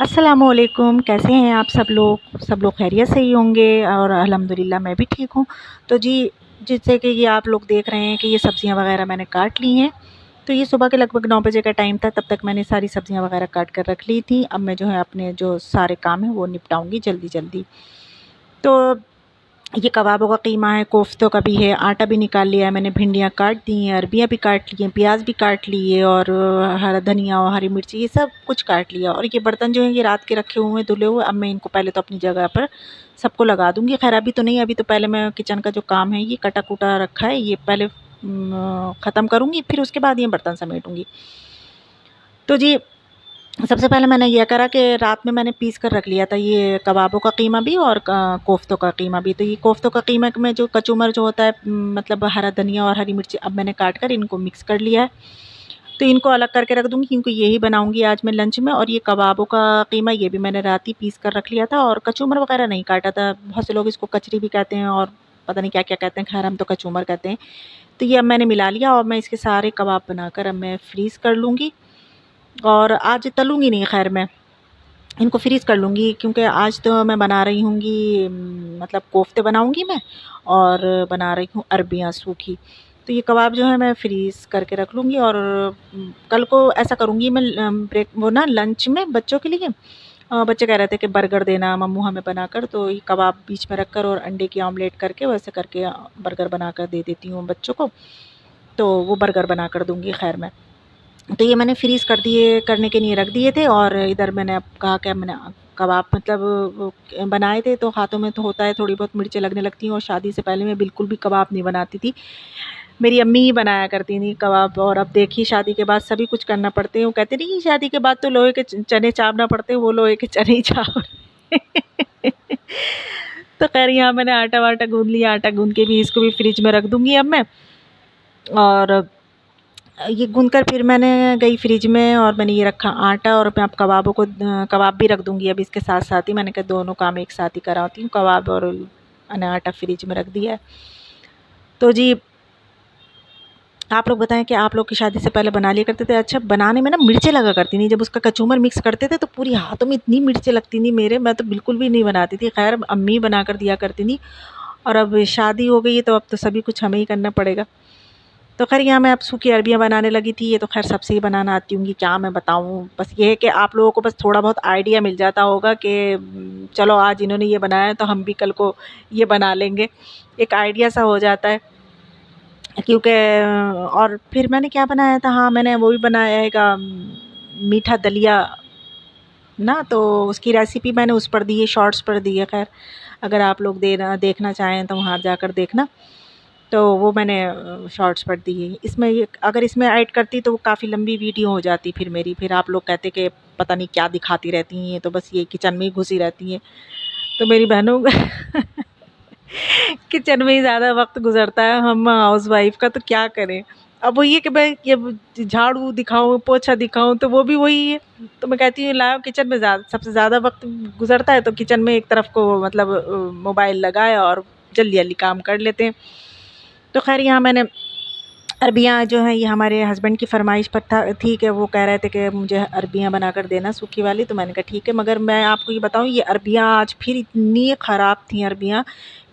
अस्सलामुअलैकुम, कैसे हैं आप सब लोग खैरियत से ही होंगे और अल्हम्दुलिल्लाह मैं भी ठीक हूँ। तो जी, जैसे कि ये आप लोग देख रहे हैं कि ये सब्ज़ियाँ वग़ैरह मैंने काट ली हैं। तो ये सुबह के लगभग 9 बजे का टाइम था, तब तक मैंने सारी सब्ज़ियाँ वग़ैरह काट कर रख ली थी। अब मैं जो है अपने जो सारे काम हैं वो निपटाऊँगी जल्दी-जल्दी। तो ये कबाबों का कीमा है, कोफ्तों का भी है, आटा भी निकाल लिया है मैंने, भिंडियाँ काट दी हैं, अरबियाँ भी काट ली हैं, प्याज भी काट लिए और हरा धनिया और हरी मिर्ची ये सब कुछ काट लिया। और ये बर्तन जो हैं ये रात के रखे हुए हैं धुले हुए। अब मैं इनको पहले तो अपनी जगह पर सबको लगा दूँगी। ख़ैर अभी तो नहीं, अभी तो पहले मैं किचन का जो काम है ये कटा-कुटा रखा है, ये पहले ख़त्म करूँगी, फिर उसके बाद ये बर्तन समेटूँगी। तो जी, सबसे पहले मैंने ये करा कि रात में मैंने पीस कर रख लिया था ये कबाबों का कीमा भी और कोफ्तों का कीमा भी। तो ये कोफ्तों का कीमा में जो कचूमर जो होता है, मतलब हरा धनिया और हरी मिर्ची, अब मैंने काट कर इनको मिक्स कर लिया है। तो इनको अलग करके रख दूँगी क्योंकि यही बनाऊँगी आज मैं लंच में। और ये कबाबों का कीमा ये भी मैंने रात ही पीस कर रख लिया था और कचूमर वगैरह नहीं काटा था। बहुत से लोग इसको कचरी भी कहते हैं और पता नहीं क्या-क्या कहते हैं, ख़ैर हम तो कचूमर कहते हैं। तो ये अब मैंने मिला लिया और मैं इसके सारे कबाब बनाकर अब मैं फ्रीज़ कर लूँगी। और आज तलूँगी नहीं, ख़ैर मैं इनको फ्रीज़ कर लूँगी क्योंकि आज तो मैं बना रही हूँगी, मतलब कोफ़्ते बनाऊँगी मैं और बना रही हूँ अरबियाँ सूखी। तो ये कबाब जो है मैं फ्रीज़ करके रख लूँगी और कल को ऐसा करूँगी मैं, ब्रेक वो ना लंच में बच्चों के लिए, बच्चे कह रहे थे कि बर्गर देना मम्मू हमें बनाकर, तो ये कबाब बीच में रखकर और अंडे की ऑमलेट करके वैसे करके बर्गर बनाकर दे देती हूँ बच्चों को। तो वो बर्गर बनाकर दूँगी ख़ैर मैं। तो ये मैंने फ्रीज़ कर दिए, करने के लिए रख दिए थे और इधर मैंने अब कहा कि मैंने कबाब मतलब वो बनाए थे, तो हाथों में तो होता है थोड़ी बहुत मिर्चें लगने लगती हैं और शादी से पहले मैं बिल्कुल भी कबाब नहीं बनाती थी। मेरी अम्मी ही बनाया करती थी कबाब और अब देखिए शादी के बाद सभी कुछ करना पड़ते हैं। वो कहते नहीं कि शादी के बाद तो लोहे के चने चापना पड़ते हैं, वो लोहे के चने ही चाप रहे हैं। तो ख़ैर यहाँ मैंने आटा-वाटा गूँध लिया, आटा गूँध के भी इसको भी फ्रिज में रख दूँगी अब मैं। और ये गूँथ कर फिर मैंने गई फ्रिज में और मैंने ये रखा आटा और मैं अब कबाबों को कबाब भी रख दूँगी अब इसके साथ-साथ ही। मैंने कहा दोनों काम एक साथ ही कराती हूँ, कबाब और मैंने आटा फ्रिज में रख दिया है। तो जी, आप लोग बताएँ कि आप लोग की शादी से पहले बना लिया करते थे? अच्छा, बनाने में ना मिर्चें लगा करती थी, जब उसका कचूमर मिक्स करते थे तो पूरी हाथों में इतनी मिर्चें लगती थी मेरे, मैं तो बिल्कुल भी नहीं बनाती थी। ख़ैर अम्मी बना कर दिया करती थी और अब शादी हो गई है तो अब तो सभी कुछ हमें ही करना पड़ेगा। तो ख़ैर यहाँ मैं अब सूखी अरबियाँ बनाने लगी थी, ये तो ख़ैर सबसे ही बनाना आती होंगी, क्या मैं बताऊँ। बस ये है कि आप लोगों को बस थोड़ा बहुत आइडिया मिल जाता होगा कि चलो आज इन्होंने ये बनाया है तो हम भी कल को ये बना लेंगे। एक आइडिया सा हो जाता है क्योंकि और फिर मैंने क्या बनाया था, हाँ, मैंने वो भी बनाया है मीठा दलिया ना, तो उसकी रेसिपी मैंने उस पर दी है, शॉर्ट्स पर दी है। ख़ैर अगर आप लोग देखना चाहें तो वहाँ जाकर देखना। तो वो मैंने शॉर्ट्स पर दी है। इसमें ये अगर इसमें ऐड करती तो वो काफ़ी लंबी वीडियो हो जाती फिर मेरी, फिर आप लोग कहते कि पता नहीं क्या दिखाती रहती हैं ये, तो बस ये किचन में ही घुसी रहती हैं। तो मेरी बहनों किचन में ही ज़्यादा वक़्त गुज़रता है हम हाउसवाइफ़ का, तो क्या करें। अब वही है कि मैं ये झाड़ू दिखाऊँ, पोछा दिखाऊँ तो वो भी वही है। तो मैं कहती हूँ लाओ किचन में सबसे ज़्यादा वक़्त गुज़रता है तो किचन में एक तरफ को मतलब मोबाइल लगाया और जल्दी-जल्दी काम कर लेते हैं। तो ख़ैर यहाँ मैंने अरबियाँ जो हैं ये हमारे हस्बैंड की फ़रमाइश पर थी कि वो कह रहे थे कि मुझे अरबियाँ बनाकर देना सूखी वाली, तो मैंने कहा ठीक है। मगर मैं आपको ये बताऊँ, ये अरबियाँ आज फिर इतनी ख़राब थी अरबियाँ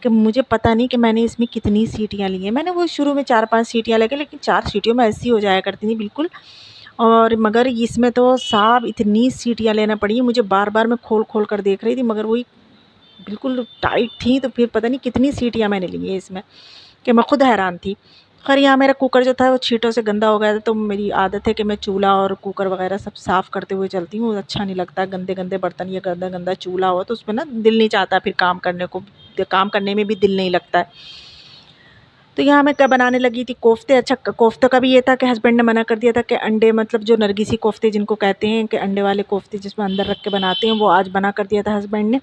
कि मुझे पता नहीं कि मैंने इसमें कितनी सीटियाँ ली हैं। मैंने वो शुरू में 4-5 सीटियाँ लगी, लेकिन 4 सीटियों में ऐसी हो जाया करती थी बिल्कुल। और मगर इसमें तो साहब इतनी सीटियाँ लेना पड़ी, मुझे बार-बार मैं खोल-खोल कर देख रही थी मगर वही बिल्कुल टाइट थी, तो फिर पता नहीं कितनी सीटियाँ मैंने ली हैं इसमें कि मैं खुद हैरान थी। ख़ैर यहाँ मेरा कुकर जो था वो छींटों से गंदा हो गया था, तो मेरी आदत है कि मैं चूल्हा और कुकर वग़ैरह सब साफ़ करते हुए चलती हूँ। अच्छा नहीं लगता गंदे-गंदे बर्तन या गंदा-गंदा चूल्हा हो तो उसमें ना दिल नहीं चाहता फिर काम करने को, काम करने में भी दिल नहीं लगता है। तो यहाँ मैं क्या बनाने लगी थी, कोफ़्ते। अच्छा, कोफ़्ते का भी ये था कि हस्बैंड ने मना कर दिया था कि अंडे, मतलब जो नरगिसी कोफ़्ते जिनको कहते हैं कि अंडे वाले कोफ़्ते जिसमें अंदर रख के बनाते हैं, वो आज मना कर दिया था हस्बैंड ने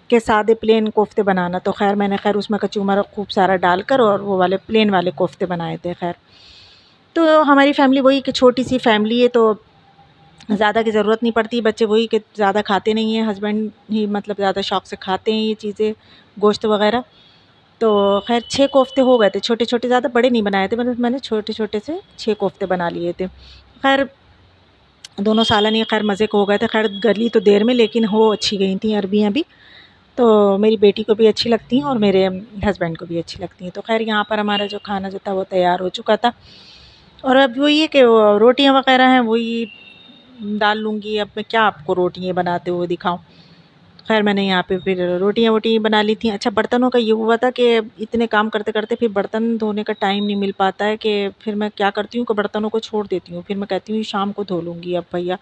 कि सादे प्लेन कोफ़्ते बनाना। तो ख़ैर मैंने उसमें कचूमर खूब सारा डालकर और वो वाले प्लेन वाले कोफ़्ते बनाए थे ख़ैर। तो हमारी फ़ैमिली वही कि छोटी-सी फ़ैमिली है तो ज़्यादा की ज़रूरत नहीं पड़ती। बच्चे वही कि ज़्यादा खाते नहीं हैं, हस्बैंड ही मतलब ज़्यादा शौक़ से खाते हैं ये चीज़ें, गोश्त वग़ैरह। तो ख़ैर 6 कोफ़्ते हो गए थे, छोटे-छोटे, ज़्यादा बड़े नहीं बनाए थे, मतलब मैंने छोटे-छोटे से 6 कोफ़्ते बना लिए थे। ख़ैर दोनों सालन ये खैर मज़े को हो गए थे। खैर गली तो देर में, लेकिन हो अच्छी गई थी अरबियाँ भी। तो मेरी बेटी को भी अच्छी लगती हैं और मेरे हस्बैंड को भी अच्छी लगती हैं। तो खैर यहाँ पर हमारा जो खाना जो था वो तैयार हो चुका था, और अब वही है कि वो रोटियाँ वग़ैरह हैं वही डाल लूँगी। अब मैं क्या आपको रोटियाँ बनाते हुए दिखाऊँ। खैर मैंने यहाँ पे फिर रोटियाँ वोटियाँ बना ली थी। अच्छा, बर्तनों का ये हुआ था कि इतने काम करते-करते फिर बर्तन धोने का टाइम नहीं मिल पाता है, कि फिर मैं क्या करती हूँ कि बर्तनों को छोड़ देती हूँ। फिर मैं कहती हूँ शाम को धो लूँगी अब भैया।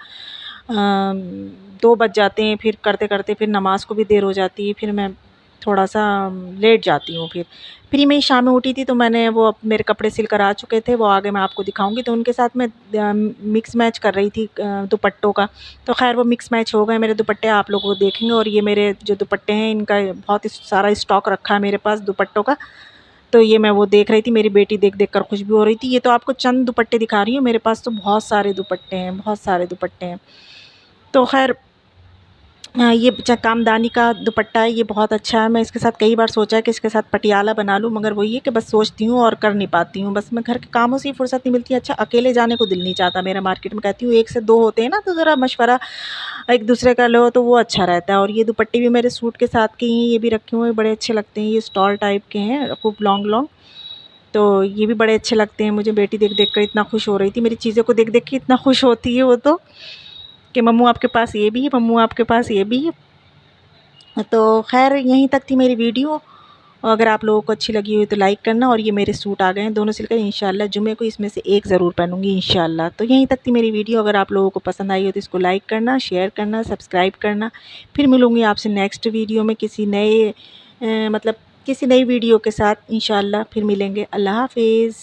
2 बज जाते हैं, फिर करते-करते फिर नमाज़ को भी देर हो जाती है, फिर मैं थोड़ा-सा लेट जाती हूँ फिर। फिर ही मैं शाम में उठी थी, तो मैंने वो मेरे कपड़े सिल कर आ चुके थे, वो आगे मैं आपको दिखाऊँगी। तो उनके साथ मैं मिक्स मैच कर रही थी दुपट्टों का। तो ख़ैर वो मिक्स मैच हो गए मेरे दुपट्टे, आप लोग वो देखेंगे। और ये मेरे जो दुपट्टे हैं इनका बहुत ही सारा स्टॉक रखा है मेरे पास दुपट्टों का। तो ये मैं वो देख रही थी, मेरी बेटी देख-देख कर खुश भी हो रही थी। ये तो आपको चंद दुपट्टे दिखा रही हूँ, मेरे पास तो बहुत सारे दुपट्टे हैं, बहुत सारे दुपट्टे हैं। तो ख़ैर ये कामदानी का दुपट्टा है, ये बहुत अच्छा है। मैं इसके साथ कई बार सोचा है कि इसके साथ पटियाला बना लूँ, मगर वही है कि बस सोचती हूँ और कर नहीं पाती हूँ। बस मैं घर के कामों से ही फुर्सत नहीं मिलती। अच्छा, अकेले जाने को दिल नहीं चाहता मेरा मार्केट में। कहती हूँ 1 से 2 होते हैं ना, तो ज़रा मशवरा एक दूसरे का लो तो वो अच्छा रहता है। और ये दुपट्टे भी मेरे सूट के साथ के ही हैं, ये भी रखे हुए हैं, बड़े अच्छे लगते हैं। ये स्टॉल टाइप के हैं, खूब लॉन्ग लॉन्ग। तो ये भी बड़े अच्छे लगते हैं मुझे। बेटी देख-देख कर इतना खुश हो रही थी, मेरी चीज़ों को देख-देख के इतना खुश होती है वो तो, कि मम्मू आपके पास ये भी है, मम्मू आपके पास ये भी है। तो ख़ैर यहीं तक थी मेरी वीडियो। अगर आप लोगों को अच्छी लगी हुई तो लाइक करना। और ये मेरे सूट आ गए हैं दोनों सिलकर, इंशाल्लाह जुम्मे को इसमें से एक ज़रूर पहनूँगी इंशाल्लाह। तो यहीं तक थी मेरी वीडियो। अगर आप लोगों को पसंद आई हो तो इसको लाइक करना, शेयर करना, सब्सक्राइब करना। फिर मिलूँगी आपसे नेक्स्ट वीडियो में किसी नए मतलब किसी नई वीडियो के साथ इंशाल्लाह फिर मिलेंगे। अल्लाह हाफ़िज़।